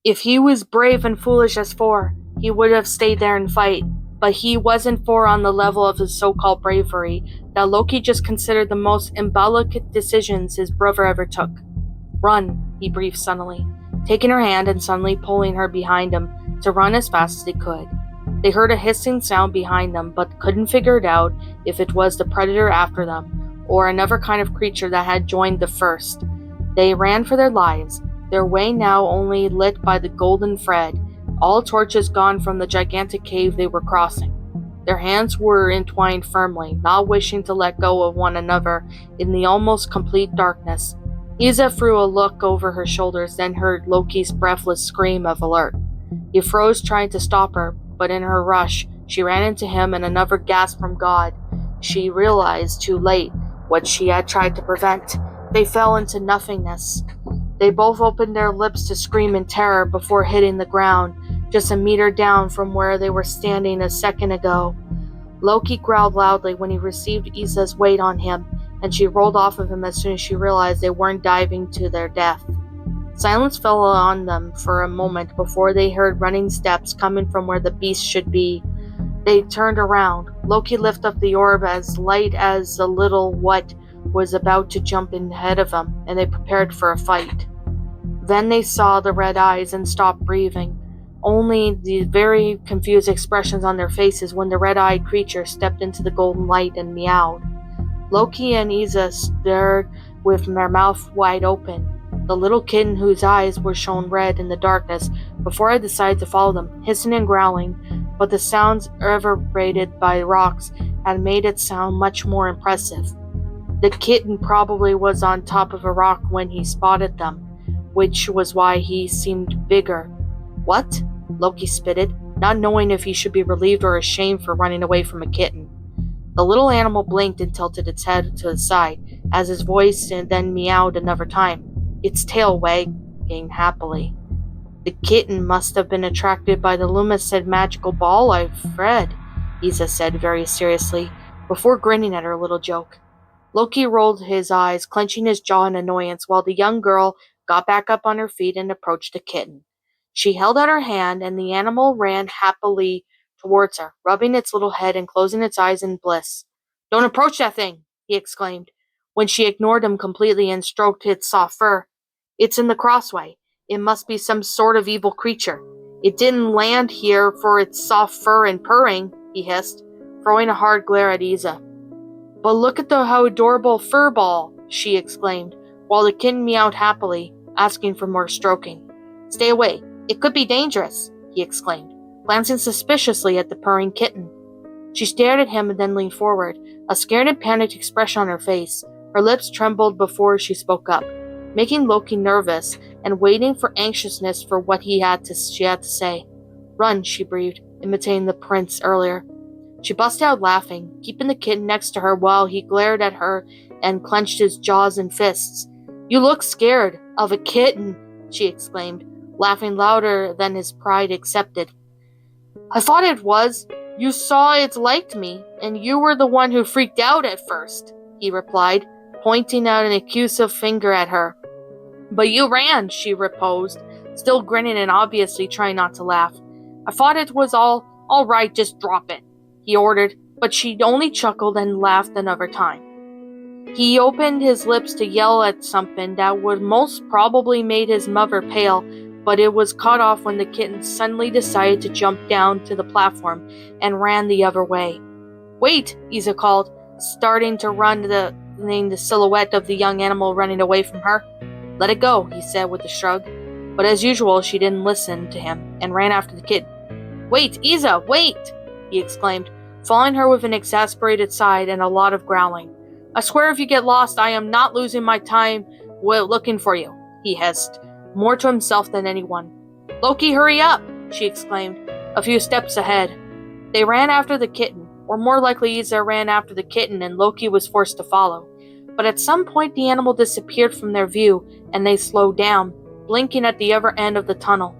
If he was brave and foolish as 4, he would have stayed there and fight, but he wasn't 4 on the level of his so-called bravery that Loki just considered the most imbecile decisions his brother ever took. Run, he breathed suddenly, taking her hand and suddenly pulling her behind him to run as fast as they could. They heard a hissing sound behind them, but couldn't figure it out if it was the predator after them, or another kind of creature that had joined the first. They ran for their lives, their way now only lit by the golden thread, all torches gone from the gigantic cave they were crossing. Their hands were entwined firmly, not wishing to let go of one another in the almost complete darkness. Isa threw a look over her shoulders, then heard Loki's breathless scream of alert. He froze, trying to stop her, but in her rush, she ran into him, and another gasp from God. She realized too late what she had tried to prevent. They fell into nothingness. They both opened their lips to scream in terror before hitting the ground, just a meter down from where they were standing a second ago. Loki growled loudly when he received Isa's weight on him, and she rolled off of him as soon as she realized they weren't diving to their death. Silence fell on them for a moment before they heard running steps coming from where the beast should be. They turned around. Loki lifted up the orb as light as a little what was about to jump in ahead of them, and they prepared for a fight. Then they saw the red eyes and stopped breathing, only the very confused expressions on their faces when the red-eyed creature stepped into the golden light and meowed. Loki and Isa stared with their mouth wide open. The little kitten whose eyes were shown red in the darkness before I decided to follow them, hissing and growling, but the sounds reverberated by rocks had made it sound much more impressive. The kitten probably was on top of a rock when he spotted them, which was why he seemed bigger. What? Loki spitted, not knowing if he should be relieved or ashamed for running away from a kitten. The little animal blinked and tilted its head to the side, as his voice then meowed another time, its tail wagging happily. The kitten must have been attracted by the lumicid magical ball I've read, Isa said very seriously, before grinning at her little joke. Loki rolled his eyes, clenching his jaw in annoyance, while the young girl got back up on her feet and approached the kitten. She held out her hand, and the animal ran happily towards her, rubbing its little head and closing its eyes in bliss. "Don't approach that thing!" he exclaimed, when she ignored him completely and stroked its soft fur. "It's in the crossway. It must be some sort of evil creature. It didn't land here for its soft fur and purring," he hissed, throwing a hard glare at Isa. "But look at how adorable fur ball," she exclaimed, while the kitten meowed happily, asking for more stroking. "Stay away. It could be dangerous," he exclaimed, glancing suspiciously at the purring kitten. She stared at him and then leaned forward, a scared and panicked expression on her face. Her lips trembled before she spoke up, making Loki nervous and waiting for anxiousness for what she had to say. "Run," she breathed, imitating the prince earlier. She busted out laughing, keeping the kitten next to her while he glared at her and clenched his jaws and fists. "You look scared of a kitten," she exclaimed, laughing louder than his pride accepted. "I thought it was. You saw it liked me, and you were the one who freaked out at first," he replied, pointing out an accusative finger at her. "But you ran," she reposed, still grinning and obviously trying not to laugh. "I thought it was all right, just drop it," he ordered, but she only chuckled and laughed another time. He opened his lips to yell at something that would most probably made his mother pale, but it was cut off when the kitten suddenly decided to jump down to the platform and ran the other way. "Wait," Isa called, starting to run, the silhouette of the young animal running away from her. "Let it go," he said with a shrug. But as usual, she didn't listen to him and ran after the kitten. "Wait, Isa, wait!" he exclaimed, following her with an exasperated sigh and a lot of growling. "I swear if you get lost, I am not losing my time looking for you," he hissed, more to himself than anyone. "Loki, hurry up!" she exclaimed, a few steps ahead. They ran after the kitten, or more likely Isa ran after the kitten and Loki was forced to follow. But at some point the animal disappeared from their view and they slowed down, blinking at the other end of the tunnel.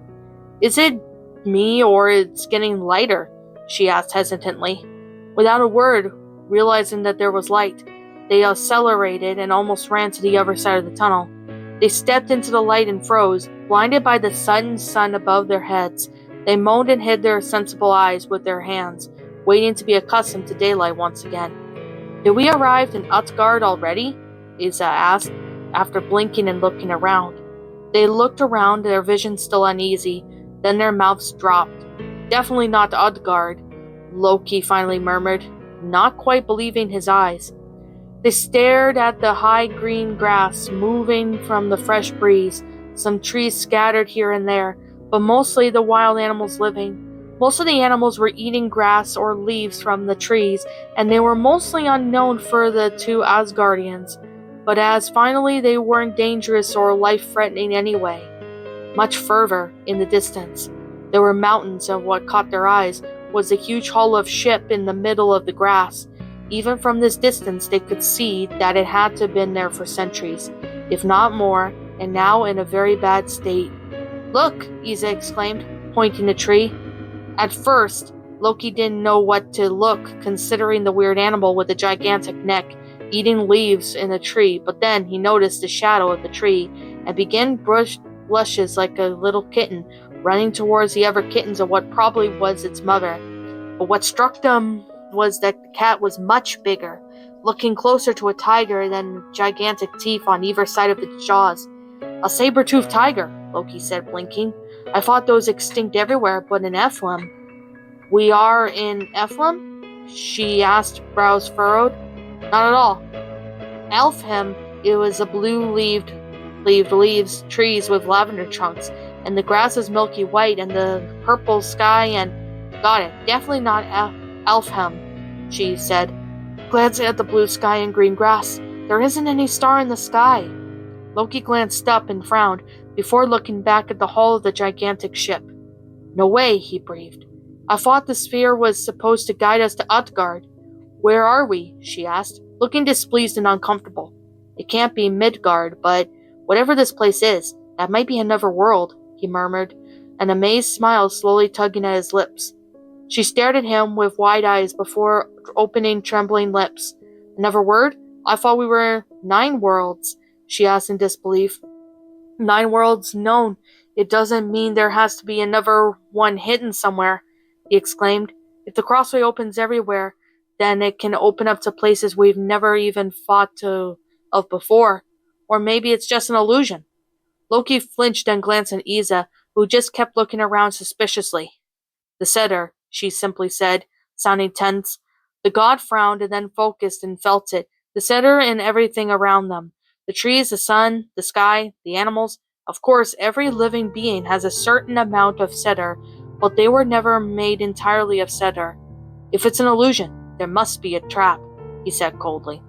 "Is it me or it's getting lighter?" she asked hesitantly. Without a word, realizing that there was light, they accelerated and almost ran to the other side of the tunnel. They stepped into the light and froze, blinded by the sudden sun above their heads. They moaned and hid their sensible eyes with their hands, waiting to be accustomed to daylight once again. "Did we arrive in Utgard already?" Isa asked, after blinking and looking around. They looked around, their vision still uneasy, then their mouths dropped. "Definitely not Utgard," Loki finally murmured, not quite believing his eyes. They stared at the high green grass moving from the fresh breeze, some trees scattered here and there, but mostly the wild animals living. Most of the animals were eating grass or leaves from the trees, and they were mostly unknown for the two Asgardians, but as finally they weren't dangerous or life-threatening anyway. Much further in the distance, there were mountains, and what caught their eyes was a huge hull of ship in the middle of the grass. Even from this distance, they could see that it had to have been there for centuries, if not more, and now in a very bad state. "Look!" Isa exclaimed, pointing a tree. At first, Loki didn't know what to look, considering the weird animal with a gigantic neck, eating leaves in a tree, but then he noticed the shadow of the tree, and began blushes like a little kitten, running towards the other kittens of what probably was its mother. But what struck them was that the cat was much bigger, looking closer to a tiger than gigantic teeth on either side of its jaws. "A saber-toothed tiger," Loki said, blinking. "I thought those extinct everywhere, but in Eflem." "We are in Eflem?" she asked, brows furrowed. "Not at all. Elfhem, it was a blue-leaved leaves, trees with lavender trunks, and the grass is milky white, and the purple sky, and—" "Got it. Definitely not Elfhem," she said, glancing at the blue sky and green grass. "There isn't any star in the sky." Loki glanced up and frowned, before looking back at the hull of the gigantic ship. "No way," he breathed. "I thought the sphere was supposed to guide us to Utgard." "Where are we?" she asked, looking displeased and uncomfortable. "It can't be Midgard, but whatever this place is, that might be another world," he murmured, an amazed smile slowly tugging at his lips. She stared at him with wide eyes before opening trembling lips. "Another word? I thought we were 9 worlds," she asked in disbelief. "9 worlds known. It doesn't mean there has to be another one hidden somewhere," he exclaimed. "If the crossway opens everywhere, then it can open up to places we've never even thought of before. Or maybe it's just an illusion." Loki flinched and glanced at Isa, who just kept looking around suspiciously. "The setter," she simply said, sounding tense. The god frowned and then focused and felt it. The setter in everything around them. The trees, the sun, the sky, the animals. Of course, every living being has a certain amount of setter, but they were never made entirely of setter. "If it's an illusion, there must be a trap," he said coldly.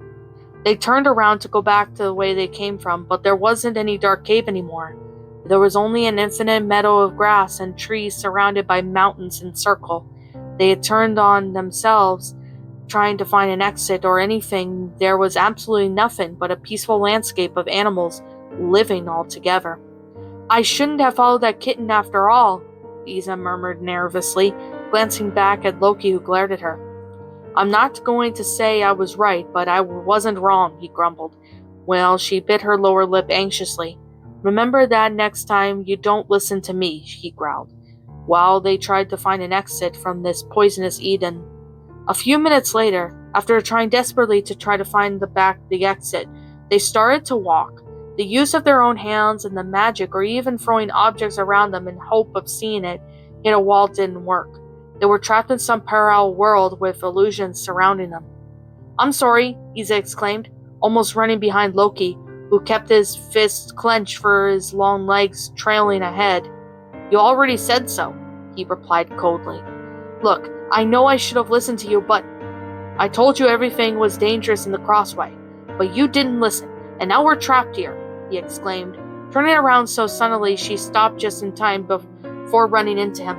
They turned around to go back to the way they came from, but there wasn't any dark cave anymore. There was only an infinite meadow of grass and trees surrounded by mountains in circle. They had turned on themselves, trying to find an exit or anything. There was absolutely nothing but a peaceful landscape of animals living all together. "I shouldn't have followed that kitten after all," Isa murmured nervously, glancing back at Loki, who glared at her. "I'm not going to say I was right, but I wasn't wrong," he grumbled. Well, she bit her lower lip anxiously. "Remember that next time you don't listen to me," he growled, while they tried to find an exit from this poisonous Eden. A few minutes later, after trying desperately to find the exit, they started to walk. The use of their own hands and the magic, or even throwing objects around them in hope of seeing it hit a wall, didn't work. They were trapped in some parallel world with illusions surrounding them. "I'm sorry," Isa exclaimed, almost running behind Loki, who kept his fists clenched for his long legs trailing ahead. "You already said so," he replied coldly. "Look, I know I should have listened to you, but I told you everything was dangerous in the crossway, but you didn't listen, and now we're trapped here," he exclaimed, turning around so suddenly she stopped just in time before running into him.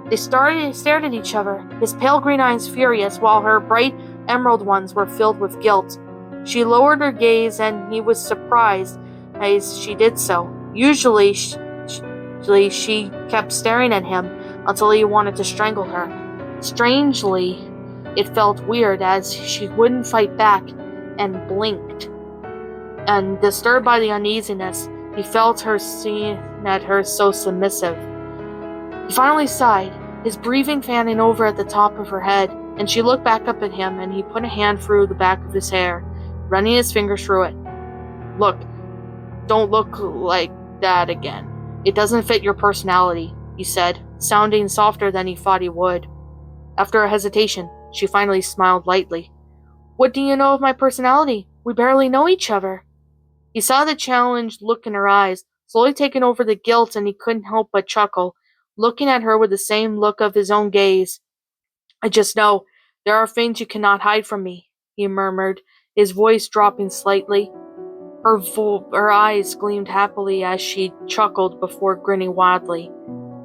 They stared at each other, his pale green eyes furious, while her bright emerald ones were filled with guilt. She lowered her gaze, and he was surprised as she did so. Usually she kept staring at him until he wanted to strangle her. Strangely, it felt weird as she wouldn't fight back and blinked. And disturbed by the uneasiness, He felt her seeing at her so submissive. He finally sighed, his breathing fanning over at the top of her head, and she looked back up at him, and he put a hand through the back of his hair, running his fingers through it. Look, don't look like that again. It doesn't fit your personality, he said, sounding softer than he thought he would. After a hesitation, she finally smiled lightly. What do you know of my personality? We barely know each other. He saw the challenged look in her eyes, slowly taking over the guilt, and he couldn't help but chuckle, looking at her with the same look of his own gaze. I just know there are things you cannot hide from me, he murmured, his voice dropping slightly. Her eyes gleamed happily as she chuckled before grinning wildly.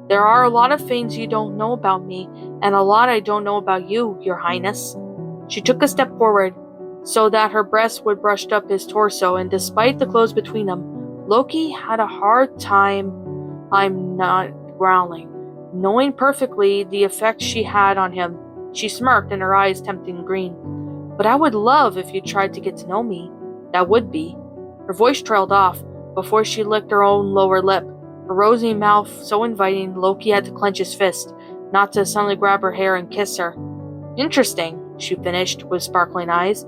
There are a lot of things you don't know about me, and a lot I don't know about you, Your Highness. She took a step forward, so that her breast would brush up his torso, and despite the clothes between them, Loki had a hard time, I'm not growling, knowing perfectly the effect she had on him. She smirked, and her eyes tempting green. But I would love if you tried to get to know me. That would be. Her voice trailed off before she licked her own lower lip, her rosy mouth so inviting Loki had to clench his fist, not to suddenly grab her hair and kiss her. Interesting, she finished, with sparkling eyes.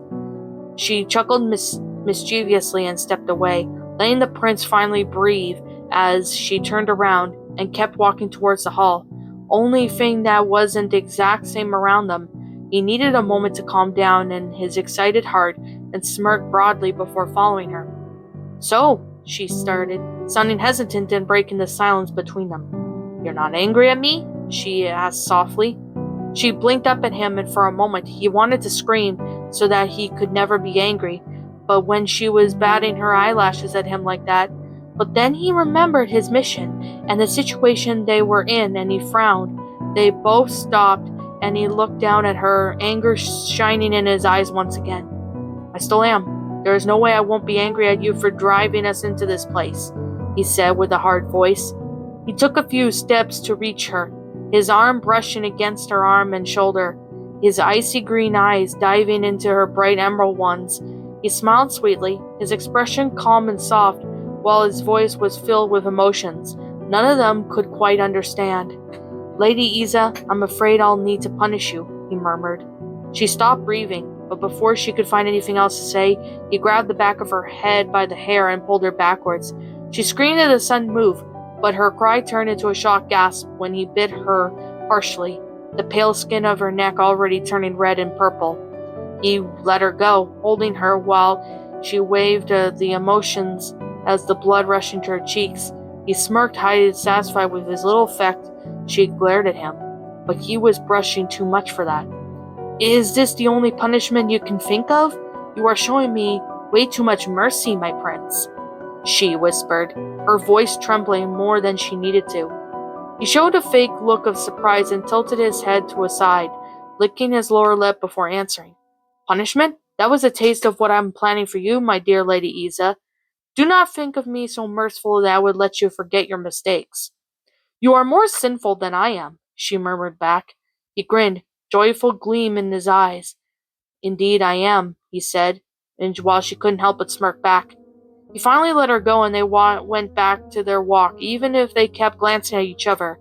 She chuckled mischievously and stepped away, letting the prince finally breathe as she turned around and kept walking towards the hall. Only thing that wasn't the exact same around them. He needed a moment to calm down in his excited heart and smirk broadly before following her. So, she started, sounding hesitant and breaking the silence between them. You're not angry at me? She asked softly. She blinked up at him, and for a moment he wanted to scream so that he could never be angry, but when she was batting her eyelashes at him like that, but then he remembered his mission and the situation they were in, and he frowned. They both stopped, and he looked down at her, anger shining in his eyes once again. I still am. There is no way I won't be angry at you for driving us into this place, he said with a hard voice. He took a few steps to reach her, his arm brushing against her arm and shoulder, his icy green eyes diving into her bright emerald ones. He smiled sweetly, his expression calm and soft, while his voice was filled with emotions none of them could quite understand. Lady Iza, I'm afraid I'll need to punish you, he murmured. She stopped breathing, but before she could find anything else to say, he grabbed the back of her head by the hair and pulled her backwards. She screamed at the sudden move, but her cry turned into a shocked gasp when he bit her harshly, the pale skin of her neck already turning red and purple. He let her go, holding her while she waved the emotions as the blood rushed into her cheeks. He smirked, highly satisfied with his little effect. She glared at him, but he was brushing too much for that. Is this the only punishment you can think of? You are showing me way too much mercy, my prince, she whispered, her voice trembling more than she needed to. He showed a fake look of surprise and tilted his head to a side, licking his lower lip before answering. Punishment? That was a taste of what I'm planning for you, my dear Lady Iza. Do not think of me so merciful that I would let you forget your mistakes. You are more sinful than I am, she murmured back. He grinned, joyful gleam in his eyes. Indeed I am, he said, and while she couldn't help but smirk back. He finally let her go, and they went back to their walk, even if they kept glancing at each other.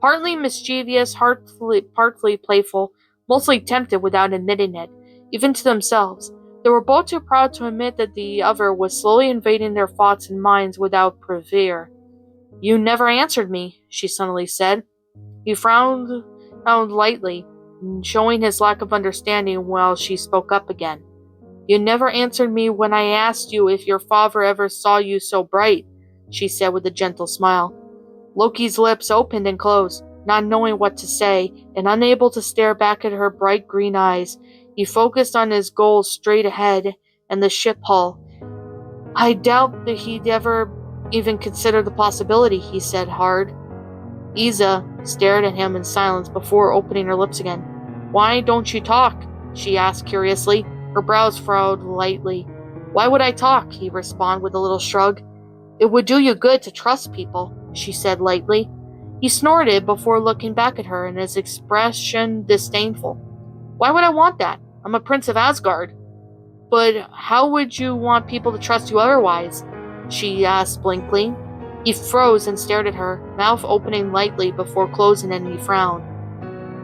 Partly mischievous, partly playful, mostly tempted without admitting it, even to themselves. They were both too proud to admit that the other was slowly invading their thoughts and minds without prever. You never answered me, she suddenly said. He frowned lightly, showing his lack of understanding while she spoke up again. You never answered me when I asked you if your father ever saw you so bright, she said with a gentle smile. Loki's lips opened and closed, not knowing what to say, and unable to stare back at her bright green eyes. He focused on his goals straight ahead and the ship hull. I doubt that he'd ever even consider the possibility, he said hard. Iza stared at him in silence before opening her lips again. Why don't you talk? She asked curiously, her brows furrowed lightly. Why would I talk? He responded with a little shrug. It would do you good to trust people, she said lightly. He snorted before looking back at her, and his expression disdainful. Why would I want that? I'm a prince of Asgard. But how would you want people to trust you otherwise? she asked blankly. He froze and stared at her, mouth opening lightly before closing, and he frowned.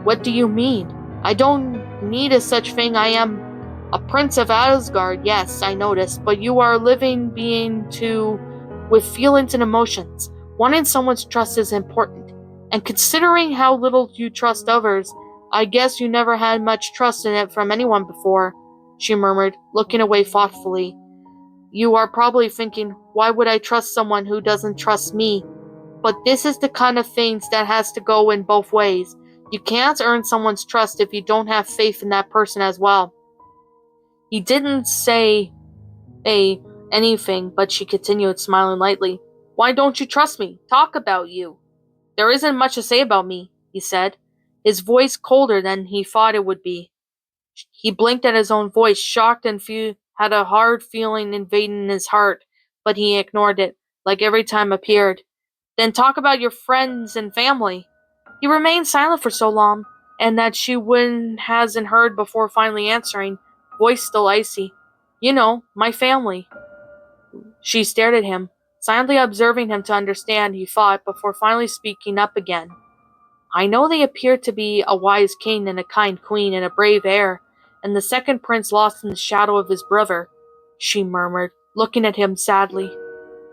What do you mean? I don't need a such thing. I am a prince of Asgard, yes, I noticed, but you are a living being too, with feelings and emotions. Wanting someone's trust is important, and considering how little you trust others, I guess you never had much trust in it from anyone before, she murmured, looking away thoughtfully. You are probably thinking, why would I trust someone who doesn't trust me? But this is the kind of things that has to go in both ways. You can't earn someone's trust if you don't have faith in that person as well. He didn't say anything, but she continued, smiling lightly. Why don't you trust me? Talk about you. There isn't much to say about me, he said, his voice colder than he thought it would be. He blinked at his own voice, shocked and had a hard feeling invading his heart, but he ignored it, like every time appeared. Then talk about your friends and family. He remained silent for so long, and that she hasn't heard before finally answering, voice still icy. You know, my family. She stared at him, silently observing him to understand, he thought, before finally speaking up again. I know they appear to be a wise king and a kind queen and a brave heir, and the second prince lost in the shadow of his brother, she murmured, looking at him sadly.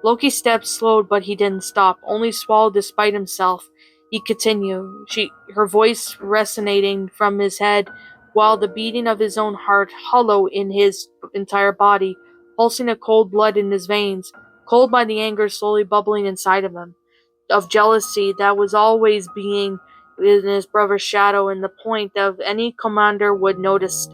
Loki's steps slowed, but he didn't stop, only swallowed despite himself. He continued, her voice resonating from his head, while the beating of his own heart hollow in his entire body, pulsing a cold blood in his veins, cold by the anger slowly bubbling inside of him, of jealousy that was always being in his brother's shadow, and the point of any commander would notice,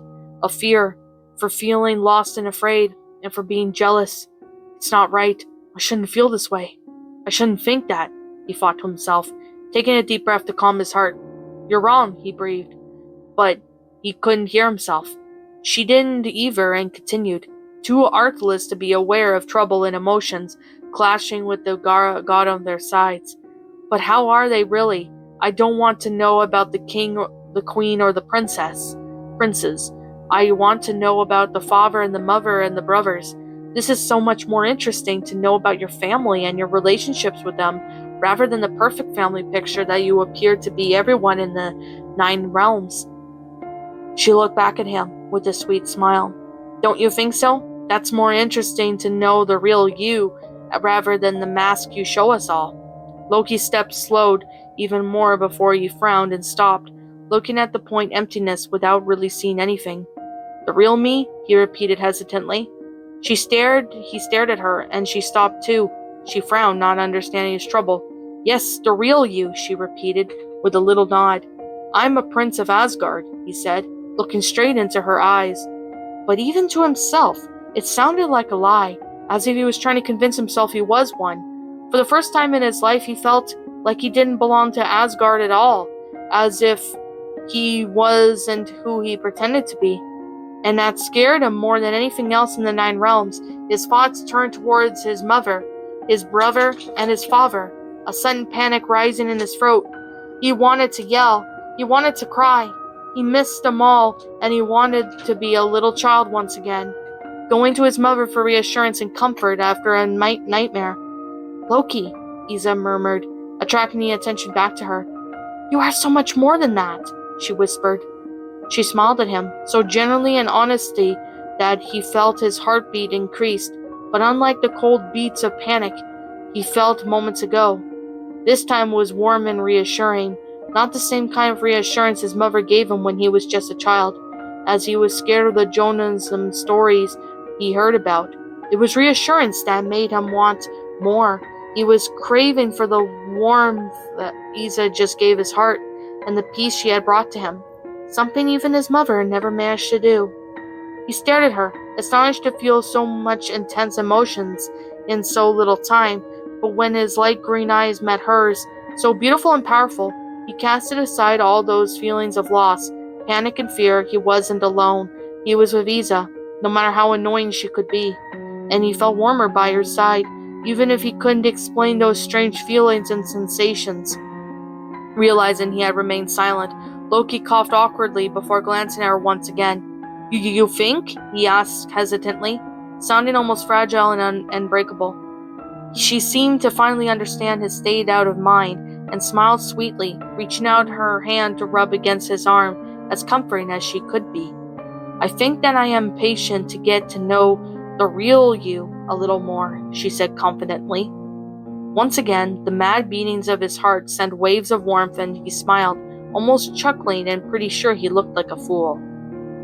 of fear, for feeling lost and afraid, and for being jealous. It's not right. I shouldn't feel this way. I shouldn't think that, he thought to himself, taking a deep breath to calm his heart. You're wrong, he breathed, but he couldn't hear himself. She didn't either, and continued, too artless to be aware of trouble and emotions clashing with the god on their sides. But how are they really? I don't want to know about the king, the queen, or the princes. I want to know about the father and the mother and the brothers. This is so much more interesting to know about your family and your relationships with them, rather than the perfect family picture that you appear to be everyone in the 9 realms. She looked back at him with a sweet smile. Don't you think so? That's more interesting to know the real you, rather than the mask you show us all. Loki's steps slowed even more before he frowned and stopped, looking at the point emptiness without really seeing anything. The real me? He repeated hesitantly. He stared at her, and she stopped too. She frowned, not understanding his trouble. Yes, the real you, she repeated, with a little nod. I'm a prince of Asgard, he said, looking straight into her eyes. But even to himself, it sounded like a lie, as if he was trying to convince himself he was one. For the first time in his life, he felt like he didn't belong to Asgard at all, as if he wasn't who he pretended to be. And that scared him more than anything else in the 9 realms. His thoughts turned towards his mother, his brother, and his father, a sudden panic rising in his throat. He wanted to yell. He wanted to cry. He missed them all, and he wanted to be a little child once again, going to his mother for reassurance and comfort after a nightmare. Loki, Isa murmured, attracting the attention back to her. You are so much more than that, she whispered. She smiled at him, so genuinely and honestly that he felt his heartbeat increased, but unlike the cold beats of panic he felt moments ago, this time was warm and reassuring, not the same kind of reassurance his mother gave him when he was just a child, as he was scared of the Jonasim stories he heard about. It was reassurance that made him want more. He was craving for the warmth that Isa just gave his heart, and the peace she had brought to him. Something even his mother never managed to do. He stared at her, astonished to feel so much intense emotions in so little time, but when his light green eyes met hers, so beautiful and powerful, he casted aside all those feelings of loss, panic and fear. He wasn't alone. He was with Isa, no matter how annoying she could be, and he felt warmer by her side, even if he couldn't explain those strange feelings and sensations. Realizing he had remained silent, Loki coughed awkwardly before glancing at her once again. You think? He asked hesitantly, sounding almost fragile and unbreakable. She seemed to finally understand his state out of mind and smiled sweetly, reaching out her hand to rub against his arm, as comforting as she could be. I think that I am patient to get to know the real you a little more, she said confidently. Once again, the mad beatings of his heart sent waves of warmth, and he smiled, almost chuckling and pretty sure he looked like a fool.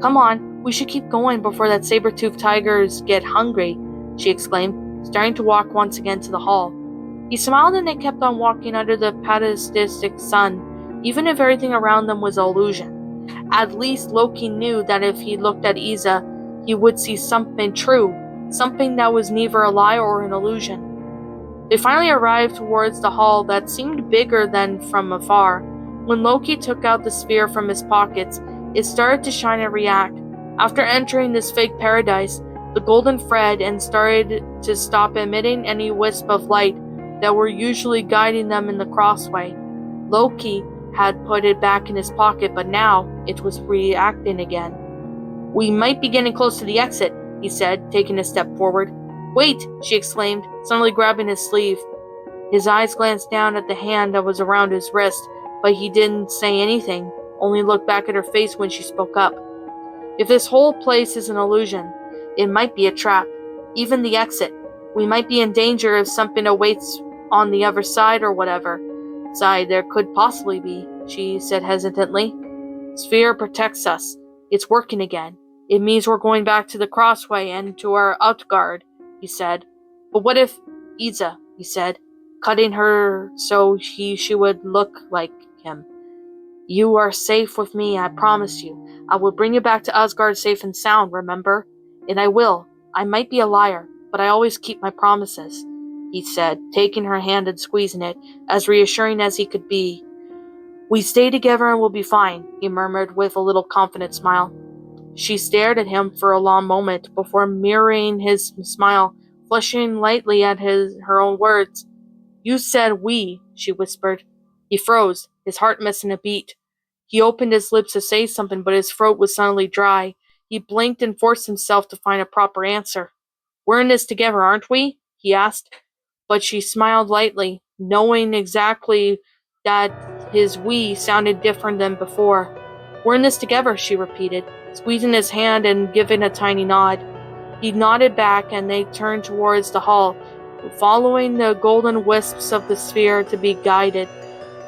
Come on, we should keep going before that saber-toothed tigers get hungry, she exclaimed, starting to walk once again to the hall. He smiled and they kept on walking under the patistic sun, even if everything around them was an illusion. At least Loki knew that if he looked at Isa, he would see something true, something that was neither a lie or an illusion. They finally arrived towards the hall that seemed bigger than from afar. When Loki took out the sphere from his pockets, it started to shine and react. After entering this fake paradise, the golden thread and started to stop emitting any wisp of light that were usually guiding them in the crossway. Loki had put it back in his pocket, but now it was reacting again. We might be getting close to the exit, he said, taking a step forward. Wait, she exclaimed, suddenly grabbing his sleeve. His eyes glanced down at the hand that was around his wrist, but he didn't say anything, only looked back at her face when she spoke up. If this whole place is an illusion, it might be a trap. Even the exit. We might be in danger if something awaits on the other side or whatever side there could possibly be, she said hesitantly. Sphere protects us. It's working again. It means we're going back to the crossway and to our outguard, he said. But what if Isa, he said, cutting her so she would look like him. You are safe with me, I promise you. I will bring you back to Asgard safe and sound, remember? And I will. I might be a liar, but I always keep my promises, he said, taking her hand and squeezing it, as reassuring as he could be. We stay together and we'll be fine, he murmured with a little confident smile. She stared at him for a long moment before mirroring his smile, flushing lightly at her own words. You said we, she whispered. He froze, his heart missing a beat. He opened his lips to say something, but his throat was suddenly dry. He blinked and forced himself to find a proper answer. We're in this together, aren't we? He asked. But she smiled lightly, knowing exactly that his we sounded different than before. We're in this together, she repeated, squeezing his hand and giving a tiny nod. He nodded back and they turned towards the hall, following the golden wisps of the sphere to be guided.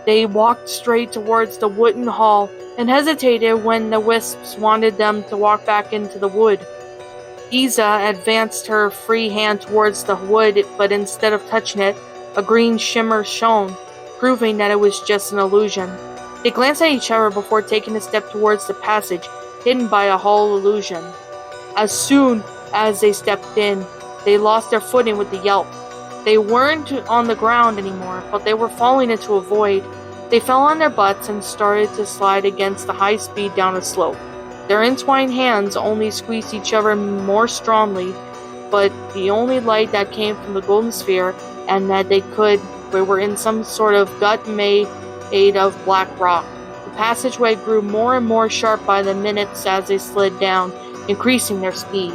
They walked straight towards the wooden hall and hesitated when the wisps wanted them to walk back into the wood. Isa advanced her free hand towards the wood, but instead of touching it, a green shimmer shone, proving that it was just an illusion. They glanced at each other before taking a step towards the passage, hidden by a hall illusion. As soon as they stepped in, they lost their footing with a yelp. They weren't on the ground anymore, but they were falling into a void. They fell on their butts and started to slide against the high speed down a slope. Their entwined hands only squeezed each other more strongly, but the only light that came from the golden sphere and that they were in some sort of gut made of black rock. The passageway grew more and more sharp by the minutes as they slid down, increasing their speed.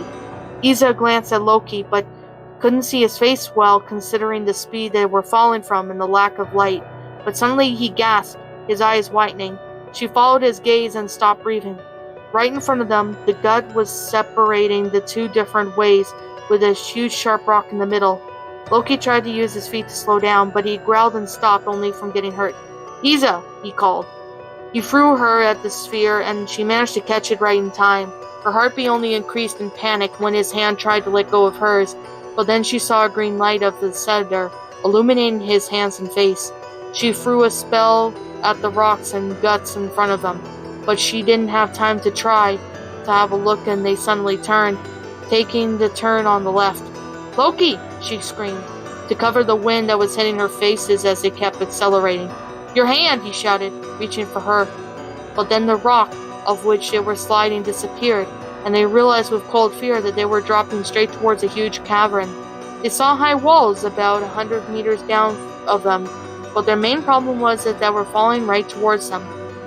Isa glanced at Loki, but couldn't see his face well considering the speed they were falling from and the lack of light. But suddenly he gasped, his eyes widening. She followed his gaze and stopped breathing. Right in front of them, the gut was separating the two different ways, with a huge sharp rock in the middle. Loki tried to use his feet to slow down, but he growled and stopped, only from getting hurt. Isa, he called. He threw her at the sphere, and she managed to catch it right in time. Her heartbeat only increased in panic when his hand tried to let go of hers, but then she saw a green light of the center, illuminating his hands and face. She threw a spell at the rocks and guts in front of them, but she didn't have time to try to have a look, and they suddenly turned, taking the turn on the left. Loki! She screamed, to cover the wind that was hitting her faces as they kept accelerating. Your hand! He shouted, reaching for her. But then the rock, of which they were sliding, disappeared, and they realized with cold fear that they were dropping straight towards a huge cavern. They saw high walls about 100 meters down of them, but their main problem was that they were falling right towards them,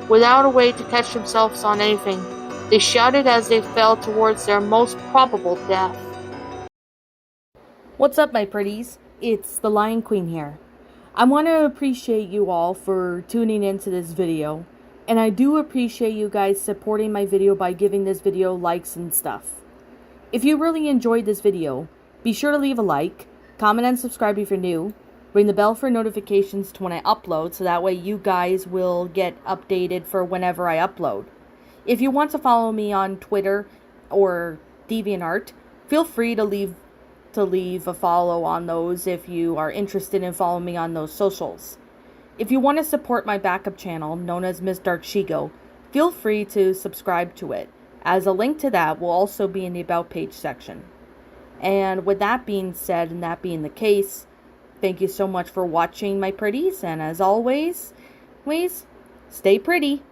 without a way to catch themselves on anything. They shouted as they fell towards their most probable death. What's up, my pretties? it's the Lion Queen here. I want to appreciate you all for tuning into this video, and I do appreciate you guys supporting my video by giving this video likes and stuff. If you really enjoyed this video, be sure to leave a like, comment and subscribe if you're new, ring the bell for notifications to when I upload so that way you guys will get updated for whenever I upload. If you want to follow me on Twitter or DeviantArt, feel free to leave a follow on those if you are interested in following me on those socials. If you want to support my backup channel, known as Miss Dark Shigo, feel free to subscribe to it, as a link to that will also be in the About page section. And with that being said, and that being the case, thank you so much for watching, my pretties, and as always, stay pretty.